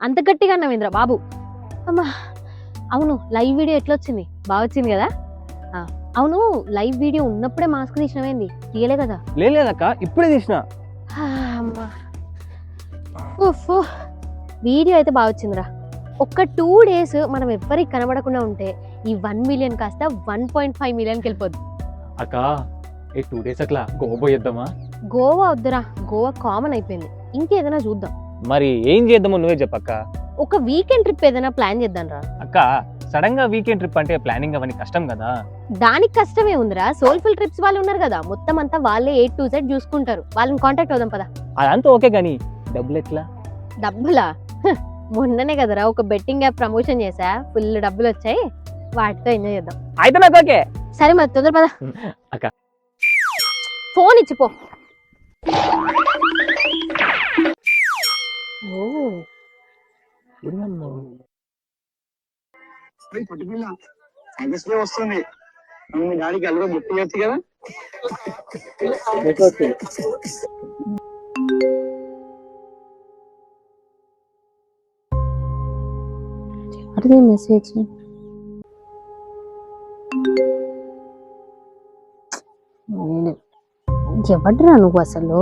అంత గట్టిగా అన్నావేంద్ర బాబు. అమ్మా అవును, లైవ్ వీడియో ఎట్లా వచ్చింది? బాగా వచ్చింది కదా. అవును, లైవ్ వీడియో ఉన్నప్పుడే మాస్క్ తీసినవేంది? తీయలే కదా? లేదక్క, ఇప్పుడే తీసిన. అమ్మా వీడియో అయితే బాగా వచ్చిందిరా. ఒక్క 2 days మనం ఎవ్వరికి కనబడకుండా ఉంటే ఈ 1 million కాస్త 1.5 millionకి వెళ్ళిపోద్ది. అక్క ఈ 2 days అట్లా గోవా పోయేద్దామా? గోవా వద్దురా, గోవా కామన్ అయిపోయింది. ఇంకేదైనా చూద్దాం. మరి ఏం చేద్దామో నువ్వే చెప్పక్క. ఒక వీకెండ్ ట్రిప్ ఏదైనా ప్లాన్ చేద్దాం రా. అక్క సడన్ గా వీకెండ్ ట్రిప్ అంటే ప్లానింగ్ అవన్నీ కష్టం కదా. దానికి కష్టమే ఉందిరా, సోల్ఫుల్ ట్రిప్స్ వాళ్ళు ఉన్నారు కదా, మొత్తం అంతా వాళ్ళే A to Z చూసుకుంటారు. వాళ్ళని కాంటాక్ట్ అవుదాం పదా. అదంతా ఓకే గానీ డబ్బులు ఎట్లా? డబ్బులా? మొన్ననే కదరా ఒక బెట్టింగ్ యాప్ ప్రమోషన్ చేసా, ఫుల్ డబ్బులు వచ్చాయి, వాటితో ఎంజాయ్ చేద్దాం. అయితే నాకు ఓకే. సరే మరి తొందర పదా. అక్క ఫోన్ ఇచ్చిపో. వస్తుంది గాడికి అల్లుగా బుట్టి చేయొచ్చు కదా. అదే మెసేజ్ ఎవడ్రా నువ్వు అసలు?